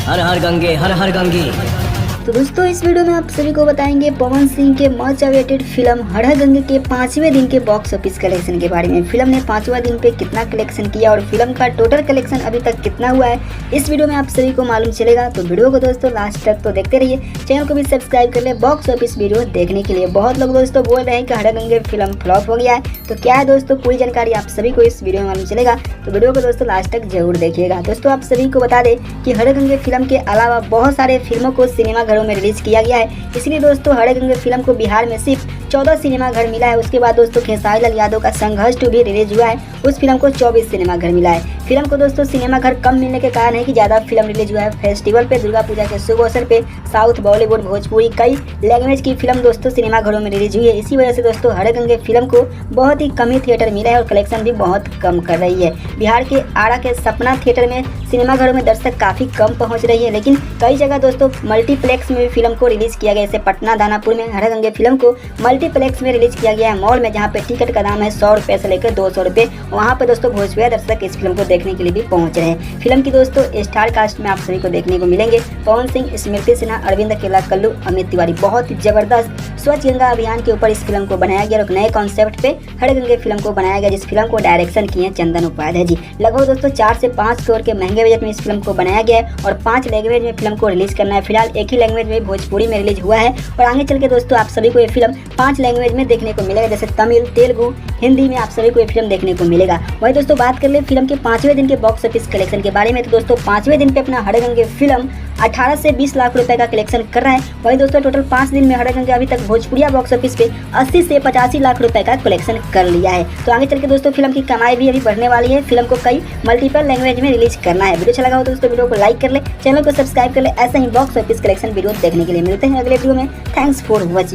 हर हर गंगे हर हर गंगे। तो दोस्तों इस वीडियो में आप सभी को बताएंगे पवन सिंह के मच अवेटेड फिल्म हर हर गंगे के 5वें दिन के बॉक्स ऑफिस कलेक्शन के बारे में। फिल्म ने 5वां दिन पे कितना कलेक्शन किया और फिल्म का टोटल कलेक्शन अभी तक कितना हुआ है, इस वीडियो में आप सभी को मालूम चलेगा। तो वीडियो को दोस्तों लास्ट तक तो देखते रहिए, चैनल को भी सब्सक्राइब कर ले बॉक्स ऑफिस वीडियो देखने के लिए। बहुत लोग दोस्तों बोल रहे हैं कि हर हर गंगे फिल्म फ्लॉप हो गया है, तो क्या है दोस्तों पूरी जानकारी आप सभी को इस वीडियो में मालूम चलेगा। तो वीडियो को दोस्तों लास्ट तक जरूर देखिएगा। दोस्तों आप सभी को बता दें कि हर हर गंगे फिल्म के अलावा बहुत सारे फिल्मों को सिनेमाघरों में रिलीज किया गया है। इसलिए दोस्तों हर हर गंगे फिल्म को बिहार में सिर्फ 14 सिनेमाघर मिला है। उसके बाद दोस्तों खेसारी लाल यादव का संघर्ष 2 भी रिलीज हुआ है, उस फिल्म को 24 सिनेमाघर मिला है। फिल्म को दोस्तों सिनेमाघर कम मिलने के कारण है कि ज़्यादा फिल्म रिलीज हुआ है फेस्टिवल पे, दुर्गा पूजा के शुभ अवसर पे साउथ, बॉलीवुड, भोजपुरी कई लैंग्वेज की फिल्म दोस्तों सिनेमाघरों में रिलीज हुई है। इसी वजह से दोस्तों हर हर गंगे फिल्म को बहुत ही कम ही थिएटर मिला है और कलेक्शन भी बहुत कम कर रही है। बिहार के आरा के सपना थिएटर में सिनेमाघरों में दर्शक काफ़ी कम पहुँच रही है, लेकिन कई जगह दोस्तों मल्टीप्लेक्स में भी फिल्म को रिलीज किया गया। जैसे पटना दानापुर में हर हर गंगे फिल्म को मल्टीप्लेक्स में रिलीज किया गया है, मॉल में, जहाँ पे टिकट का दाम है 100 रुपये से लेकर 200 रुपये। वहाँ पे दोस्तों भोजपुरी दर्शक इस फिल्म को देखने के लिए भी पहुँच रहे हैं। फिल्म की दोस्तों स्टार कास्ट में आप सभी को देखने को मिलेंगे पवन सिंह, स्मृति सिन्हा, अरविंद अकेला, कल्लू, अमित तिवारी। बहुत ही जबरदस्त स्वच्छ गंगा अभियान के ऊपर इस फिल्म को बनाया गया और नए कॉन्सेप्ट पे हर हर गंगे फिल्म को बनाया गया, जिस फिल्म को डायरेक्शन किए चंदन उपाध्याय जी। लगभग दोस्तों 4 से 5 करोड़ के महंगे बजट में इस फिल्म को बनाया गया है और 5 लैंग्वेज में फिल्म को रिलीज करना है। फिलहाल एक ही लैंग्वेज में भोजपुरी में रिलीज हुआ है और आगे चल के दोस्तों आप सभी को ये फिल्म 5 लैंग्वेज में देखने को मिलेगा, जैसे तमिल, तेलुगु, हिंदी में आप सभी को ये फिल्म देखने को मिलेगा। वही दोस्तों बात कर ले फिल्म के 5वें दिन के बॉक्स ऑफिस कलेक्शन के बारे में, तो दोस्तों 5वें दिन पे अपना हर हर गंगे फिल्म 18 से 20 लाख रुपए का कलेक्शन कर रहा है। वही दोस्तों टोटल 5 दिन में हर हर गंगे अभी तक भोजपुरिया बॉक्स ऑफिस पे 80 से 85 लाख रुपए का कलेक्शन कर लिया है। तो आगे चल के दोस्तों फिल्म की कमाई भी अभी बढ़ने वाली है। फिल्म को कई मल्टीपल लैंग्वेज में रिलीज करना है। वीडियो अच्छा लगा हो तो दोस्तों वीडियो को लाइक कर ले, चैनल को सब्सक्राइब कर ले। ऐसे ही बॉक्स ऑफिस कलेक्शन वीडियो देखने के लिए मिलते हैं अगले वीडियो में। Thanks for watching.